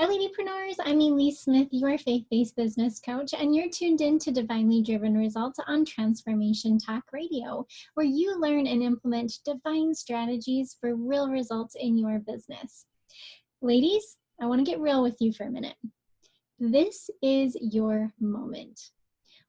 Hi, Ladypreneurs. I'm Elise Smith, your faith-based business coach, and you're tuned in to Divinely Driven Results on Transformation Talk Radio, where you learn and implement divine strategies for real results in your business. Ladies, I want to get real with you for a minute. This is your moment.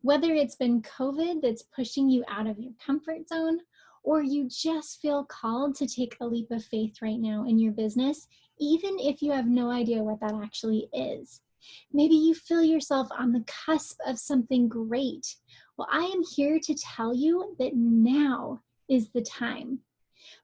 Whether it's been COVID that's pushing you out of your comfort zone, or you just feel called to take a leap of faith right now in your business, even if you have no idea what that actually is. Maybe you feel yourself on the cusp of something great. Well, I am here to tell you that now is the time.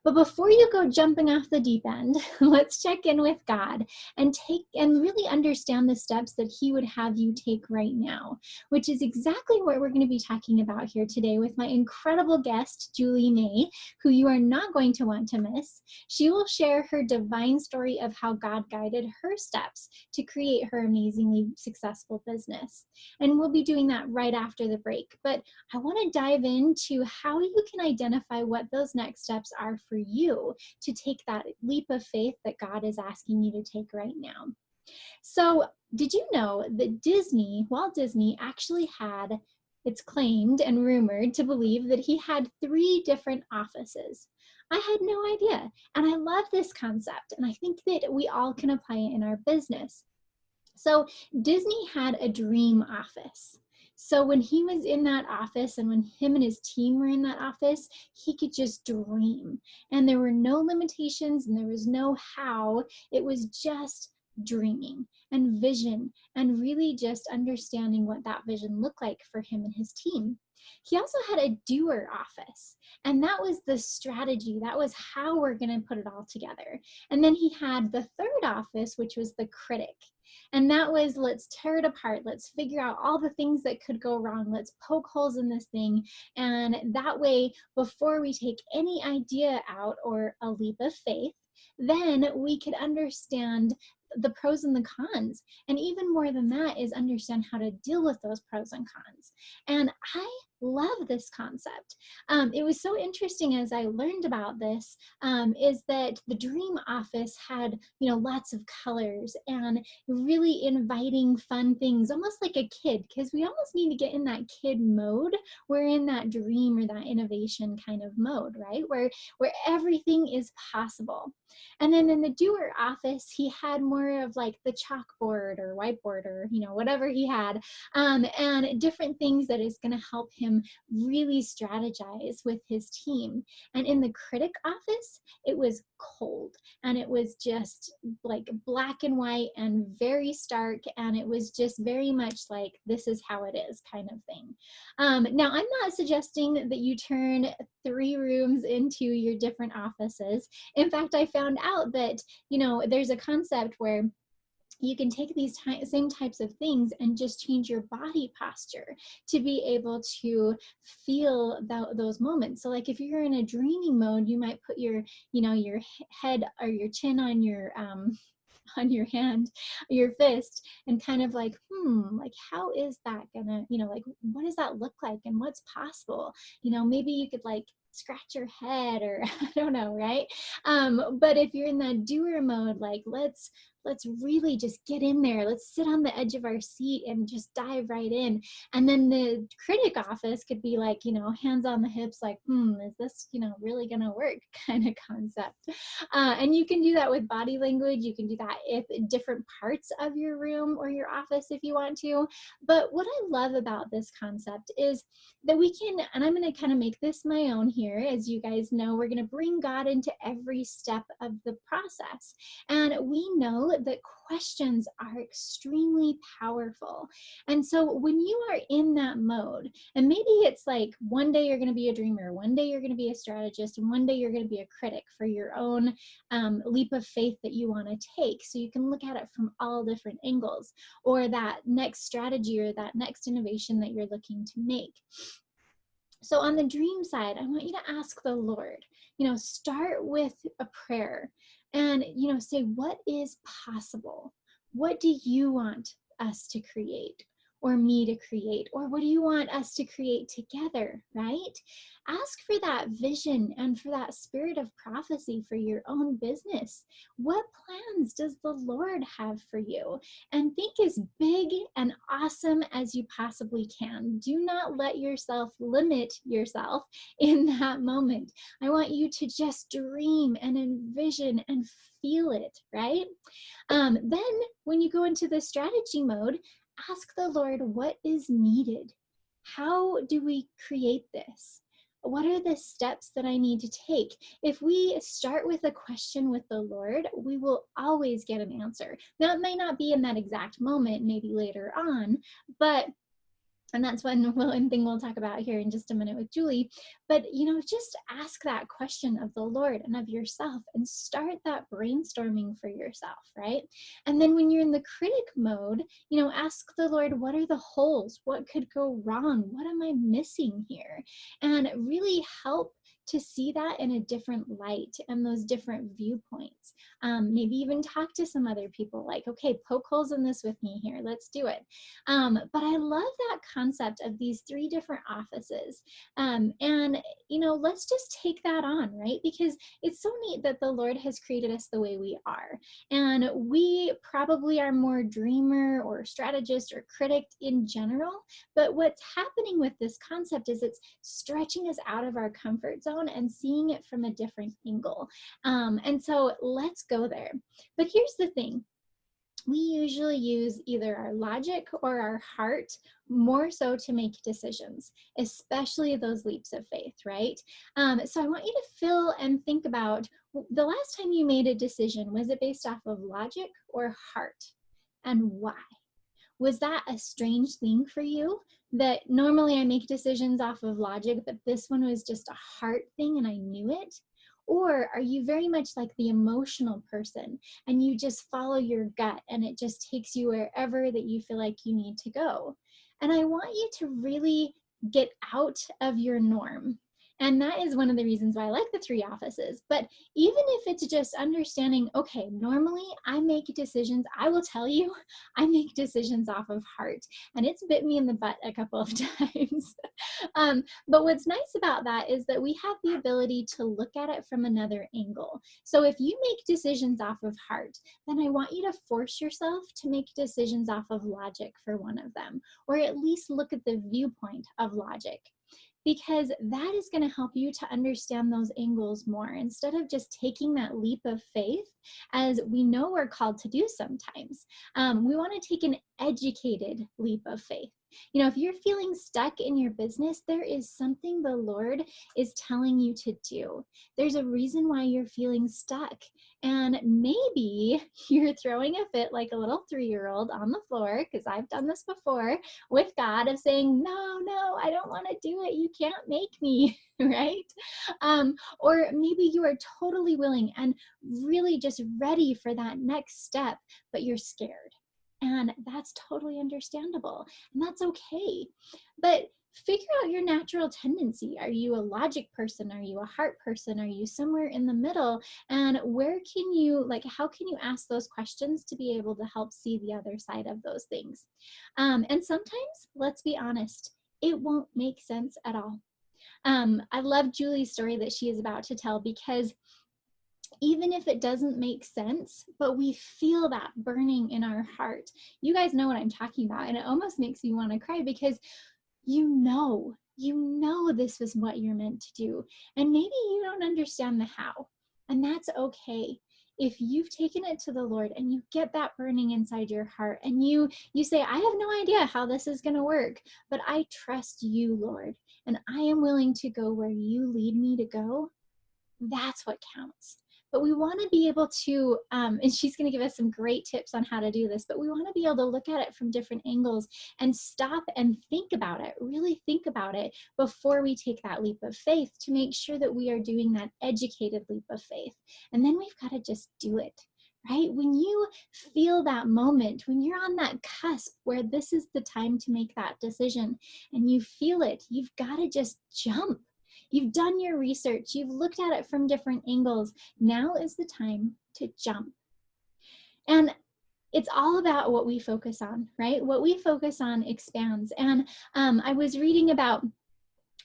But before you go jumping off the deep end, let's check in with God and really understand the steps that He would have you take right now, which is exactly what we're going to be talking about here today with my incredible guest, Julie May, who you are not going to want to miss. She will share her divine story of how God guided her steps to create her amazingly successful business. And we'll be doing that right after the break. But I want to dive into how you can identify what those next steps are for you to take that leap of faith that God is asking you to take right now. So, did you know that Walt Disney actually had, it's claimed and rumored to believe that he had 3 different offices? I had no idea. And I love this concept. And I think that we all can apply it in our business. So Disney had a dream office. So when he was in that office and when him and his team were in that office, he could just dream. And there were no limitations and there was no how. It was just dreaming and vision and really just understanding what that vision looked like for him and his team. He also had a doer office, and that was the strategy. That was how we're going to put it all together. And then he had the third office, which was the critic. And that was, let's tear it apart. Let's figure out all the things that could go wrong. Let's poke holes in this thing. And that way, before we take any idea out or a leap of faith, then we could understand the pros and the cons. And even more than that is understand how to deal with those pros and cons. And I love this concept. It was so interesting as I learned about this, is that the dream office had, lots of colors and really inviting fun things, almost like a kid, because we almost need to get in that kid mode. We're in that dream or that innovation kind of mode, right? Where everything is possible. And then in the doer office, he had more of like the chalkboard or whiteboard or, whatever he had, and different things that is going to help him really strategize with his team. And in the critic office, it was cold and it was just like black and white and very stark. And it was just very much like, this is how it is kind of thing. Now, I'm not suggesting that you turn 3 rooms into your different offices. In fact, I found out that, there's a concept where you can take these same types of things and just change your body posture to be able to feel those moments. So like if you're in a dreaming mode, you might put your head or your chin on your hand, your fist, and kind of like, like how is that gonna, like what does that look like and what's possible? Maybe you could like scratch your head or I don't know, right? But if you're in that doer mode, like let's really just get in there. Let's sit on the edge of our seat and just dive right in. And then the critic office could be like, hands on the hips, like, is this, really gonna work kind of concept. And you can do that with body language. You can do that if different parts of your room or your office if you want to. But what I love about this concept is that we can, and I'm going to kind of make this my own here. As you guys know, we're going to bring God into every step of the process. And we know that questions are extremely powerful. And so when you are in that mode, and maybe it's like one day you're going to be a dreamer, one day you're going to be a strategist, and one day you're going to be a critic for your own leap of faith that you want to take. So you can look at it from all different angles, or that next strategy or that next innovation that you're looking to make. So on the dream side, I want you to ask the Lord, start with a prayer and, say, what is possible? What do you want us to create? or me to create? Or what do you want us to create together, right? Ask for that vision and for that spirit of prophecy for your own business. What plans does the Lord have for you? And think as big and awesome as you possibly can. Do not let yourself limit yourself in that moment. I want you to just dream and envision and feel it, right? Then when you go into the strategy mode, ask the Lord what is needed. How do we create this? What are the steps that I need to take? If we start with a question with the Lord, we will always get an answer. Now, it may not be in that exact moment, maybe later on, but and that's one thing we'll talk about here in just a minute with Julie. But, just ask that question of the Lord and of yourself and start that brainstorming for yourself, right? And then when you're in the critic mode, ask the Lord, what are the holes? What could go wrong? What am I missing here? And really help to see that in a different light and those different viewpoints. Maybe even talk to some other people like, okay, poke holes in this with me here. Let's do it. But I love that concept of these 3 different offices. And, let's just take that on, right? Because it's so neat that the Lord has created us the way we are. And we probably are more dreamer or strategist or critic in general. But what's happening with this concept is it's stretching us out of our comfort zone and seeing it from a different angle. And so let's go there. But here's the thing. We usually use either our logic or our heart more so to make decisions, especially those leaps of faith, right? So I want you to feel and think about the last time you made a decision, was it based off of logic or heart? And why? Was that a strange thing for you? That normally I make decisions off of logic, but this one was just a heart thing and I knew it? Or are you very much like the emotional person and you just follow your gut and it just takes you wherever that you feel like you need to go? And I want you to really get out of your norm. And that is one of the reasons why I like the 3 offices. But even if it's just understanding, okay, normally I make decisions, I will tell you, I make decisions off of heart. And it's bit me in the butt a couple of times. But what's nice about that is that we have the ability to look at it from another angle. So if you make decisions off of heart, then I want you to force yourself to make decisions off of logic for one of them, or at least look at the viewpoint of logic, because that is going to help you to understand those angles more instead of just taking that leap of faith, as we know we're called to do sometimes. We want to take an educated leap of faith. If you're feeling stuck in your business, there is something the Lord is telling you to do. There's a reason why you're feeling stuck. And maybe you're throwing a fit like a little 3-year-old on the floor, because I've done this before with God, of saying, no, I don't want to do it. You can't make me, right? Or maybe you are totally willing and really just ready for that next step, but you're scared. And that's totally understandable. And that's okay. But figure out your natural tendency. Are you a logic person? Are you a heart person? Are you somewhere in the middle? And how can you ask those questions to be able to help see the other side of those things? And sometimes, let's be honest, it won't make sense at all. I love Julie's story that she is about to tell, because even if it doesn't make sense, but we feel that burning in our heart. You guys know what I'm talking about, and it almost makes me want to cry, because you know this was what you're meant to do, and maybe you don't understand the how, and that's okay. If you've taken it to the Lord and you get that burning inside your heart and you say, I have no idea how this is going to work, but I trust you, Lord, and I am willing to go where you lead me to go, that's what counts. But we want to be able to, and she's going to give us some great tips on how to do this, but we want to be able to look at it from different angles and stop and think about it, really think about it before we take that leap of faith, to make sure that we are doing that educated leap of faith. And then we've got to just do it. Right? When you feel that moment, when you're on that cusp where this is the time to make that decision and you feel it, you've got to just jump. You've done your research. You've looked at it from different angles. Now is the time to jump. And it's all about what we focus on, right? What we focus on expands. And I was reading about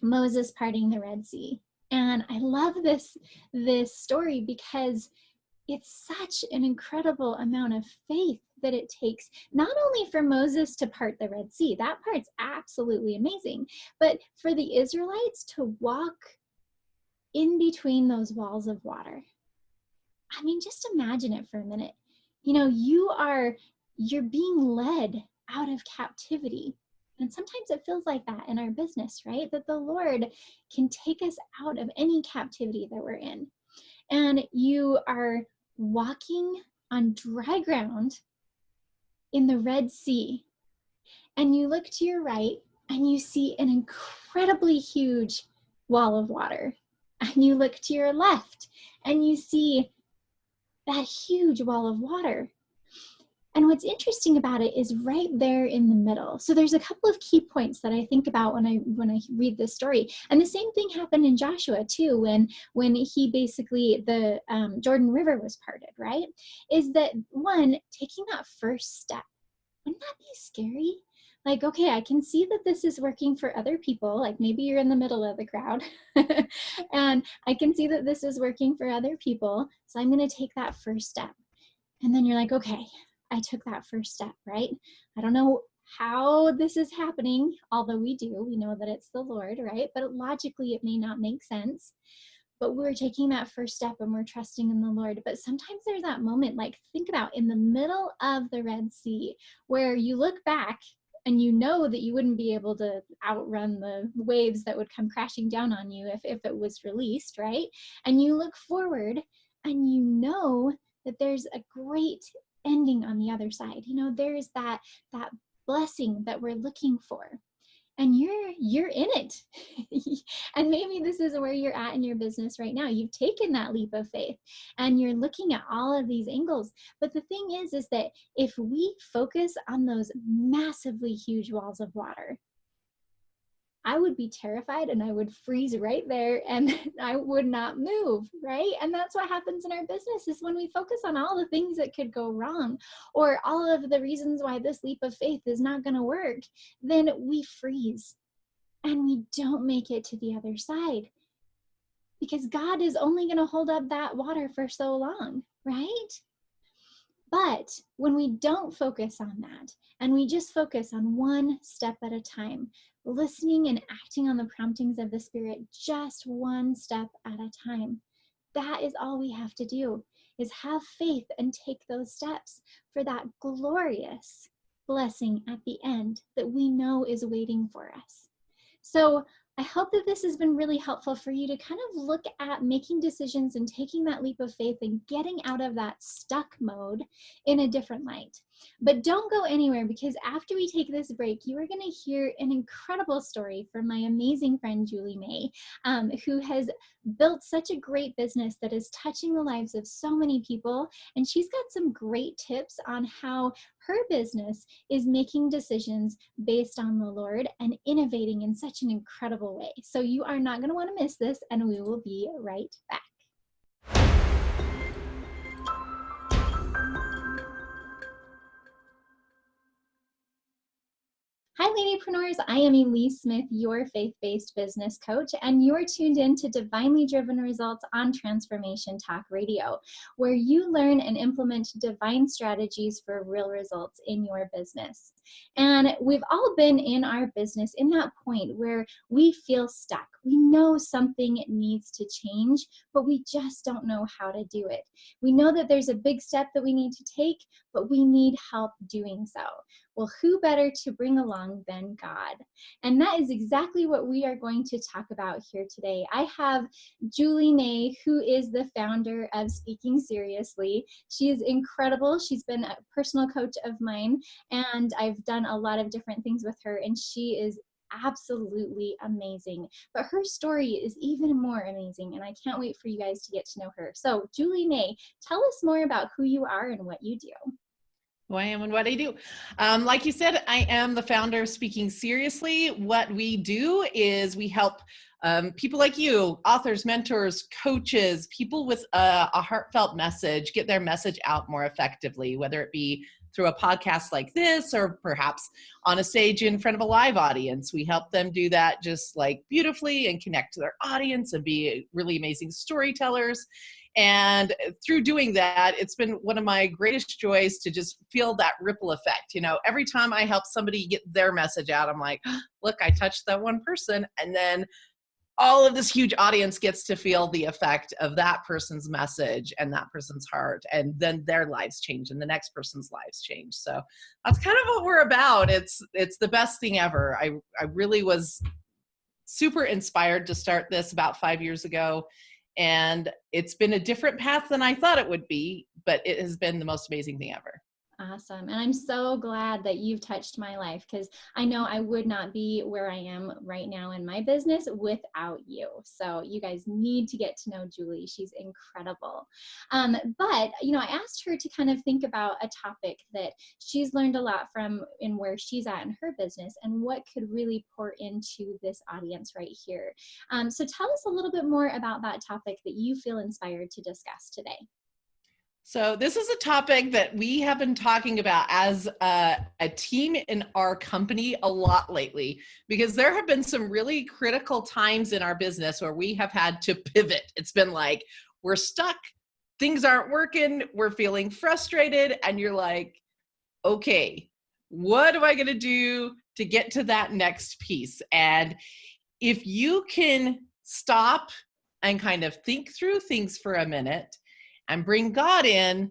Moses parting the Red Sea. And I love this story because it's such an incredible amount of faith that it takes, not only for Moses to part the Red Sea, that part's absolutely amazing, but for the Israelites to walk in between those walls of water. I mean, just imagine it for a minute. You know, you're being led out of captivity. And sometimes it feels like that in our business, right? That the Lord can take us out of any captivity that we're in. And you are walking on dry ground in the Red Sea. And you look to your right and you see an incredibly huge wall of water. And you look to your left and you see that huge wall of water. And what's interesting about it is right there in the middle. So there's a couple of key points that I think about when I read this story. And the same thing happened in Joshua too, when he basically, the Jordan River was parted, right? Is that one, taking that first step. Wouldn't that be scary? Like, okay, I can see that this is working for other people. Like maybe you're in the middle of the crowd and I can see that this is working for other people. So I'm going to take that first step. And then you're like, okay, I took that first step, right? I don't know how this is happening, although we know that it's the Lord, right? But logically, it may not make sense. But we're taking that first step and we're trusting in the Lord. But sometimes there's that moment, like think about in the middle of the Red Sea, where you look back and you know that you wouldn't be able to outrun the waves that would come crashing down on you if it was released, right? And you look forward and you know that there's a great ending on the other side. You know, there's that blessing that we're looking for. And you're in it. And maybe this is where you're at in your business right now. You've taken that leap of faith and you're looking at all of these angles. But the thing is that if we focus on those massively huge walls of water, I would be terrified and I would freeze right there and I would not move, right? And that's what happens in our business is when we focus on all the things that could go wrong or all of the reasons why this leap of faith is not going to work, then we freeze and we don't make it to the other side because God is only going to hold up that water for so long, right? But when we don't focus on that and we just focus on one step at a time, listening and acting on the promptings of the Spirit, just one step at a time, that is all we have to do, is have faith and take those steps for that glorious blessing at the end that we know is waiting for us. So I hope that this has been really helpful for you to kind of look at making decisions and taking that leap of faith and getting out of that stuck mode in a different light. But don't go anywhere because after we take this break, you are going to hear an incredible story from my amazing friend, Julie May, who has built such a great business that is touching the lives of so many people. And she's got some great tips on how her business is making decisions based on the Lord and innovating in such an incredible way. So you are not going to want to miss this, and we will be right back. Hi, Ladypreneurs. I am Elise Smith, your faith-based business coach, and you're tuned in to Divinely Driven Results on Transformation Talk Radio, where you learn and implement divine strategies for real results in your business. And we've all been in our business in that point where we feel stuck. We know something needs to change, but we just don't know how to do it. We know that there's a big step that we need to take, but we need help doing so. Well, who better to bring along than God? And that is exactly what we are going to talk about here today. I have Julie May, who is the founder of Speaking Seriously. She is incredible. She's been a personal coach of mine, and I've done a lot of different things with her, and she is absolutely amazing. But her story is even more amazing, and I can't wait for you guys to get to know her. So, Julie May, tell us more about who you are and what you do. Who I am and what I do. Like you said, I am the founder of Speaking Seriously. What we do is we help people like you, authors, mentors, coaches, people with a heartfelt message, get their message out more effectively, whether it be through a podcast like this, or perhaps on a stage in front of a live audience. We help them do that just like beautifully and connect to their audience and be really amazing storytellers. And through doing that, it's been one of my greatest joys to just feel that ripple effect. You know, every time I help somebody get their message out, I'm like, look, I touched that one person. And then all of this huge audience gets to feel the effect of that person's message and that person's heart. And then their lives change and the next person's lives change. So that's kind of what we're about. It's the best thing ever. I really was super inspired to start this about 5 years ago. And it's been a different path than I thought it would be, but it has been the most amazing thing ever. Awesome. And I'm so glad that you've touched my life, because I know I would not be where I am right now in my business without you. So you guys need to get to know Julie. She's incredible. But, you know, I asked her to kind of think about a topic that she's learned a lot from in where she's at in her business and what could really pour into this audience right here. So tell us a little bit more about that topic that you feel inspired to discuss today. So this is a topic that we have been talking about as a team in our company a lot lately, because there have been some really critical times in our business where we have had to pivot. It's been like, we're stuck, things aren't working, we're feeling frustrated, and you're like, okay, what am I going to do to get to that next piece? And if you can stop and kind of think through things for a minute and bring God in,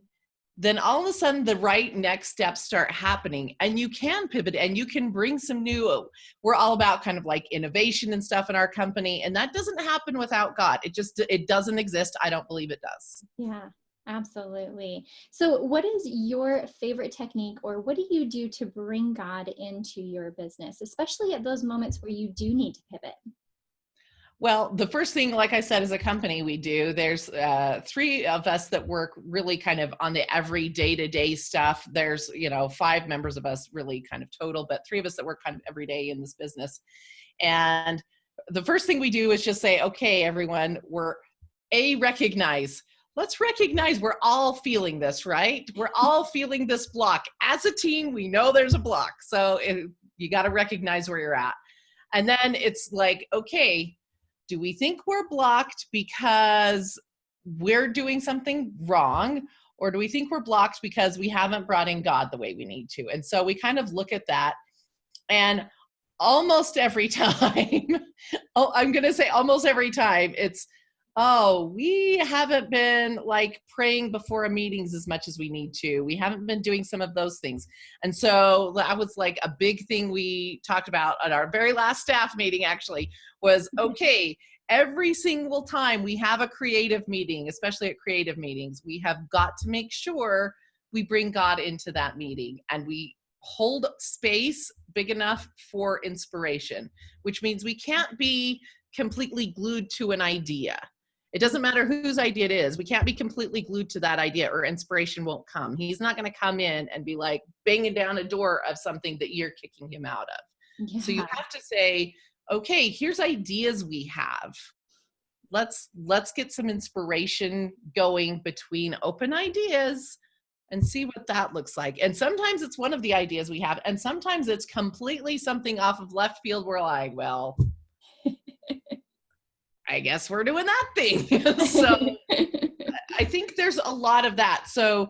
then all of a sudden the right next steps start happening, and you can pivot and you can bring some new, we're all about kind of like innovation and stuff in our company. And that doesn't happen without God. It doesn't exist. I don't believe it does. Yeah, absolutely. So what is your favorite technique, or what do you do to bring God into your business, especially at those moments where you do need to pivot? Well, the first thing, like I said, as a company, we do, there's 3 of us that work really kind of on the every day-to-day stuff. There's, 5 members of us really kind of total, but 3 of us that work kind of every day in this business. And the first thing we do is just say, okay, everyone, let's recognize we're all feeling this, right? We're all feeling this block. As a team, we know there's a block. So you got to recognize where you're at. And then it's like, okay, do we think we're blocked because we're doing something wrong? Or do we think we're blocked because we haven't brought in God the way we need to? And so we kind of look at that, and almost every time, I'm going to say almost every time, it's, we haven't been like praying before our meetings as much as we need to. We haven't been doing some of those things. And so that was like a big thing we talked about at our very last staff meeting, actually, was, okay, every single time we have a creative meeting, especially at creative meetings, we have got to make sure we bring God into that meeting, and we hold space big enough for inspiration, which means we can't be completely glued to an idea. It doesn't matter whose idea it is. We can't be completely glued to that idea, or inspiration won't come. He's not going to come in and be like banging down a door of something that you're kicking him out of. Yeah. So you have to say, okay, here's ideas we have. Let's get some inspiration going between open ideas and see what that looks like. And sometimes it's one of the ideas we have, and sometimes it's completely something off of left field. We're like, well, I guess we're doing that thing. So I think there's a lot of that. So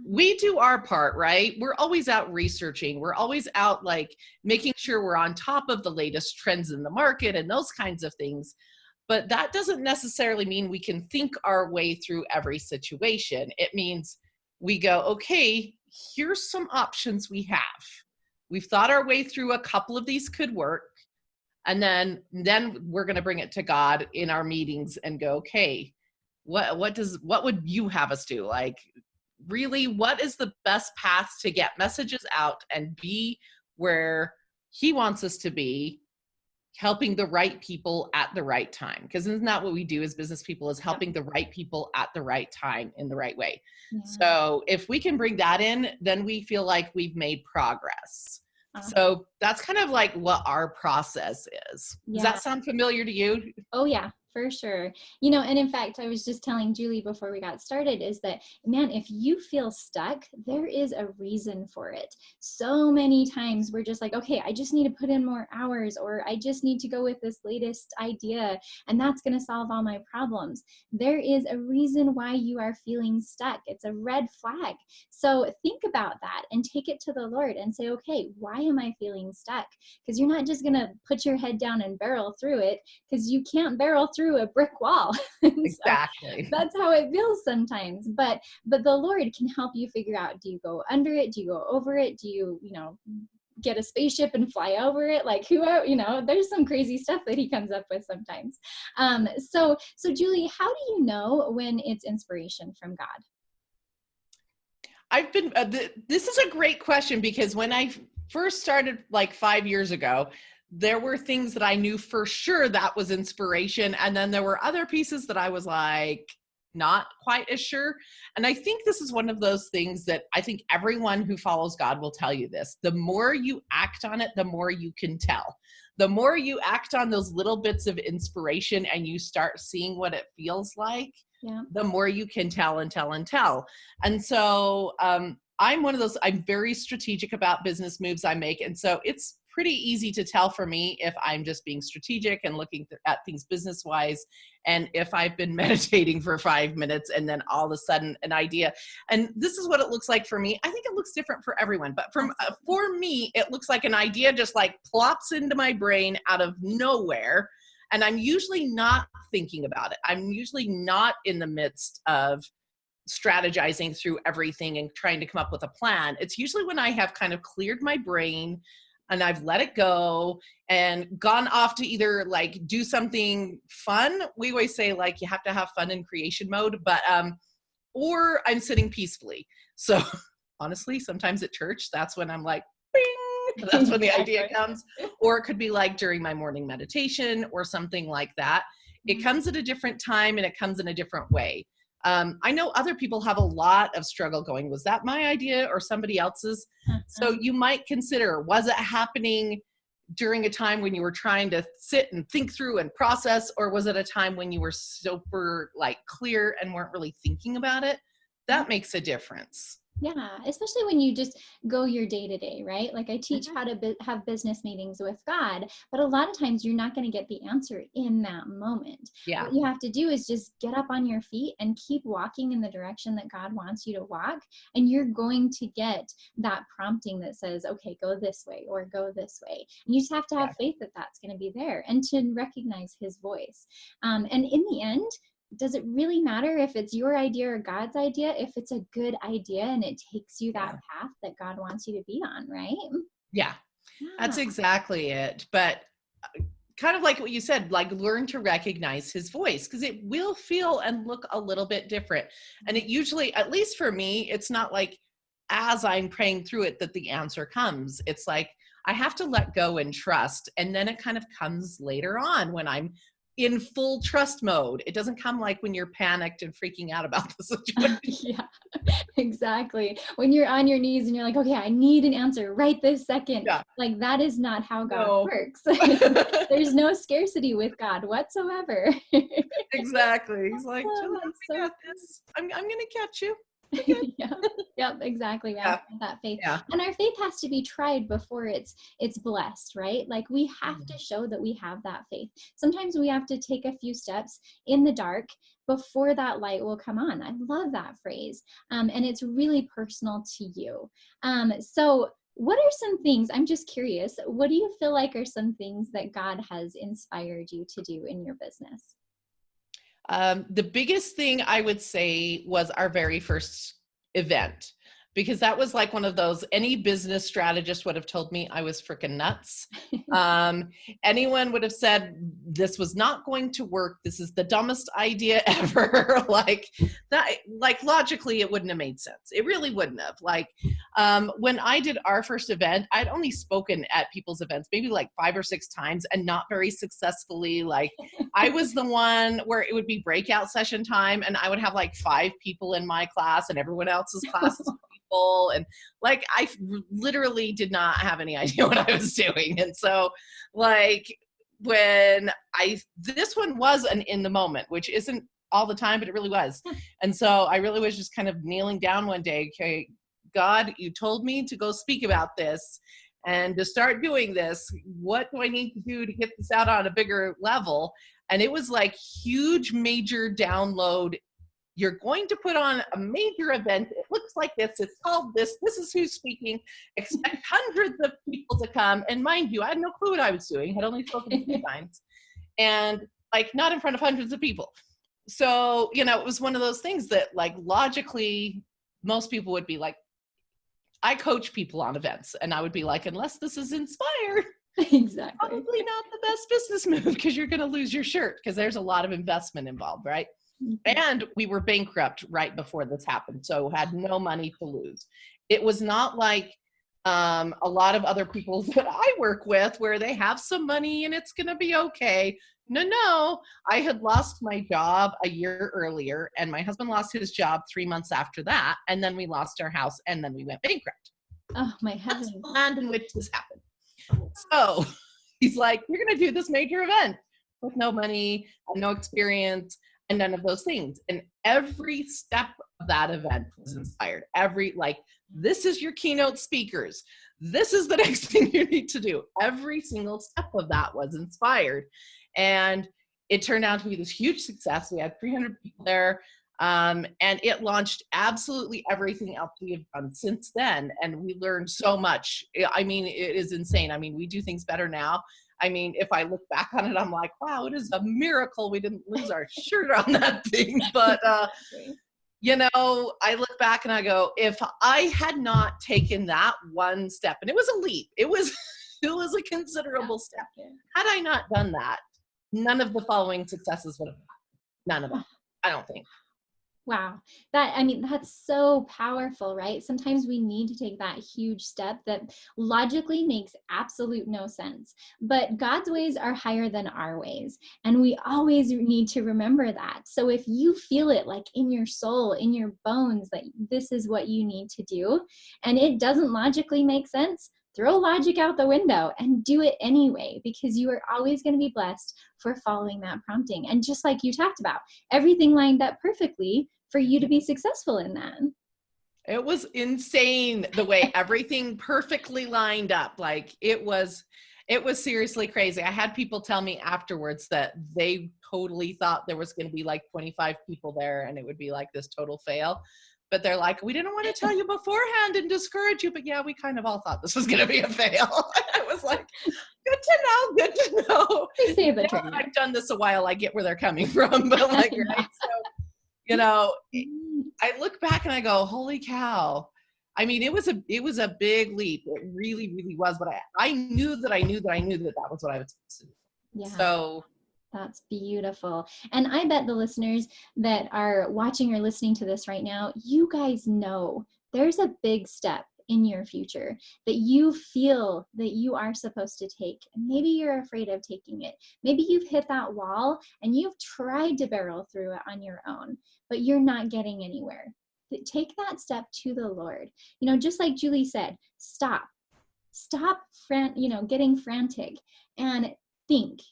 we do our part, right? We're always out researching. We're always out like making sure we're on top of the latest trends in the market and those kinds of things. But that doesn't necessarily mean we can think our way through every situation. It means we go, okay, here's some options we have. We've thought our way through a couple of these could work. And then we're going to bring it to God in our meetings and go, okay, what would you have us do? Like, really, what is the best path to get messages out and be where he wants us to be, helping the right people at the right time? Because isn't that what we do as business people, is helping the right people at the right time in the right way? Yeah. So if we can bring that in, then we feel like we've made progress. So that's kind of like what our process is. Does that sound familiar to you? Oh yeah, for sure. And in fact, I was just telling Julie before we got started is that, man, if you feel stuck, there is a reason for it. So many times we're just like, okay, I just need to put in more hours, or I just need to go with this latest idea, and that's going to solve all my problems. There is a reason why you are feeling stuck. It's a red flag. So think about that and take it to the Lord and say, okay, why am I feeling stuck? Because you're not just going to put your head down and barrel through it, because you can't barrel through a brick wall. Exactly. So that's how it feels sometimes. But the Lord can help you figure out, do you go under it? Do you go over it? Do you, get a spaceship and fly over it? Like, there's some crazy stuff that he comes up with sometimes. So Julie, how do you know when it's inspiration from God? This is a great question, because when I first started like 5 years ago, there were things that I knew for sure that was inspiration. And then there were other pieces that I was like, not quite as sure. And I think this is one of those things that I think everyone who follows God will tell you this. The more you act on it, the more you can tell. The more you act on those little bits of inspiration and you start seeing what it feels like, the more you can tell and tell and tell. And so I'm one of those, I'm very strategic about business moves I make. And so it's pretty easy to tell for me if I'm just being strategic and looking at things business wise, and if I've been meditating for 5 minutes and then all of a sudden an idea. And this is what it looks like for me. I think it looks different for everyone, but for me, it looks like an idea just like plops into my brain out of nowhere. And I'm usually not thinking about it. I'm usually not in the midst of strategizing through everything and trying to come up with a plan. It's usually when I have kind of cleared my brain and I've let it go and gone off to either like do something fun. We always say like you have to have fun in creation mode, but or I'm sitting peacefully. So honestly, sometimes at church, that's when I'm like, bing, that's when the idea comes. Or it could be like during my morning meditation or something like that. It comes at a different time and it comes in a different way. I know other people have a lot of struggle going, was that my idea or somebody else's? So you might consider, was it happening during a time when you were trying to sit and think through and process, or was it a time when you were super like clear and weren't really thinking about it? That makes a difference. Yeah, especially when you just go your day to day, right? Like I teach how to have business meetings with God, but a lot of times you're not going to get the answer in that moment. Yeah. What you have to do is just get up on your feet and keep walking in the direction that God wants you to walk. And you're going to get that prompting that says, okay, go this way or go this way. And you just have to have faith that that's going to be there and to recognize his voice. And in the end, does it really matter if it's your idea or God's idea if it's a good idea and it takes you that path that God wants you to be on, right? Yeah, that's exactly it. But kind of like what you said, like learn to recognize his voice, because it will feel and look a little bit different. And it usually, at least for me, it's not like as I'm praying through it that the answer comes. It's like I have to let go and trust. And then it kind of comes later on when I'm in full trust mode. It doesn't come like when you're panicked and freaking out about the situation. Yeah, exactly. When you're on your knees and you're like, okay, I need an answer right this second. Yeah. Like that is not how God works. There's no scarcity with God whatsoever. Exactly. He's like, I got this. I'm going to catch you. Yep, exactly. We have that faith. And our faith has to be tried before it's blessed, right? Like we have to show that we have that faith. Sometimes we have to take a few steps in the dark before that light will come on. I love that phrase. And it's really personal to you. So what are some things, I'm just curious, what do you feel like are some things that God has inspired you to do in your business? The biggest thing I would say was our very first event, because that was like one of those, any business strategist would have told me I was freaking nuts. Anyone would have said, this was not going to work. This is the dumbest idea ever. Like that, like logically, it wouldn't have made sense. It really wouldn't have. Like when I did our first event, I'd only spoken at people's events, maybe like 5 or 6 times and not very successfully. Like I was the one where it would be breakout session time and I would have like 5 people in my class and everyone else's class is people. And like, I literally did not have any idea what I was doing. And so like, when this one was an in the moment, which isn't all the time, but it really was. And so I really was just kind of kneeling down one day. Okay, God, you told me to go speak about this and to start doing this. What do I need to do to get this out on a bigger level? And it was like huge, major download. You're going to put on a major event. It looks like this. It's called this. This is who's speaking. Expect hundreds of people to come. And mind you, I had no clue what I was doing. Had only spoken a few times. And like not in front of hundreds of people. So, you know, it was one of those things that like logically most people would be like, I coach people on events. And I would be like, unless this is inspired, Exactly. probably not the best business move because you're going to lose your shirt because there's a lot of investment involved, right? And we were bankrupt right before this happened, so had no money to lose. It was not like a lot of other people that I work with where they have some money and it's going to be okay. No, I had lost my job a year earlier and my husband lost his job 3 months after that. And then we lost our house and then we went bankrupt. Oh, my heavens. That's the land in which this happened. So he's like, you're going to do this major event with no money and no experience and none of those things. And every step of that event was inspired. This is your keynote speakers. This is the next thing you need to do. Every single step of that was inspired. And it turned out to be this huge success. We had 300 people there. And it launched absolutely everything else we have done since then. And we learned so much. I mean, it is insane. I mean, we do things better now. I mean, if I look back on it, I'm like, wow, it is a miracle we didn't lose our shirt on that thing. But, you know, I look back and I go, if I had not taken that one step, and it was a leap, it was a considerable step. Had I not done that, none of the following successes would have happened. None of them, I don't think. Wow. That's so powerful, right? Sometimes we need to take that huge step that logically makes absolute no sense. But God's ways are higher than our ways. And we always need to remember that. So if you feel it like in your soul, in your bones, that this is what you need to do, and it doesn't logically make sense, throw logic out the window and do it anyway, because you are always going to be blessed for following that prompting. And just like you talked about, everything lined up perfectly for you to be successful in that. It was insane the way everything perfectly lined up. Like it was seriously crazy. I had people tell me afterwards that they totally thought there was going to be like 25 people there and it would be like this total fail. But they're like, we didn't want to tell you beforehand and discourage you. But yeah, we kind of all thought this was going to be a fail. I was like, good to know. They say the truth. I've done this a while. I get where they're coming from. But like, right? So, you know, I look back and I go, holy cow. I mean, it was a big leap. It really, really was. But I knew that that was what I was supposed to do. Yeah. So that's beautiful. And I bet the listeners that are watching or listening to this right now, you guys know there's a big step in your future that you feel that you are supposed to take. And maybe you're afraid of taking it. Maybe you've hit that wall and you've tried to barrel through it on your own, but you're not getting anywhere. Take that step to the Lord. You know, just like Julie said, stop getting frantic and think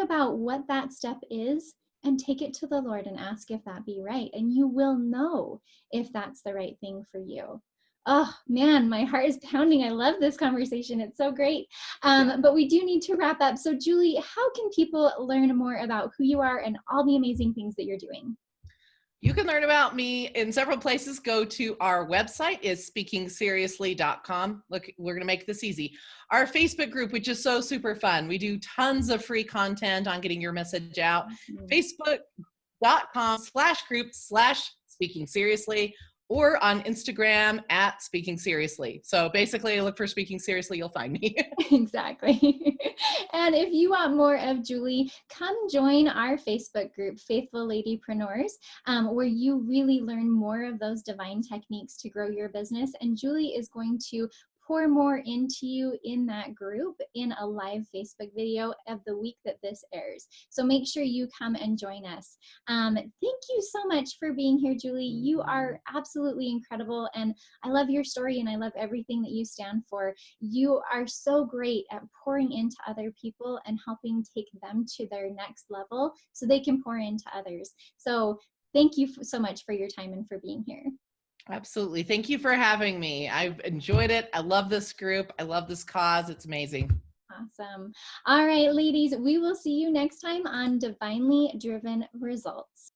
about what that step is and take it to the Lord and ask if that be right. And you will know if that's the right thing for you. Oh man, my heart is pounding. I love this conversation. It's so great. But we do need to wrap up. So Julie, how can people learn more about who you are and all the amazing things that you're doing? You can learn about me in several places. Go to our website is speakingseriously.com. Look, we're going to make this easy. Our Facebook group, which is so super fun. We do tons of free content on getting your message out. Facebook.com/group/speaking seriously, or on Instagram at Speaking Seriously. So basically look for Speaking Seriously, you'll find me. Exactly. And if you want more of Julie, come join our Facebook group, Faithful Ladypreneurs, where you really learn more of those divine techniques to grow your business. And Julie is going to pour more into you in that group in a live Facebook video of the week that this airs. So make sure you come and join us. Thank you so much for being here, Julie. You are absolutely incredible, and I love your story, and I love everything that you stand for. You are so great at pouring into other people and helping take them to their next level so they can pour into others. So thank you so much for your time and for being here. Absolutely. Thank you for having me. I've enjoyed it. I love this group. I love this cause. It's amazing. Awesome. All right, ladies, we will see you next time on Divinely Driven Results.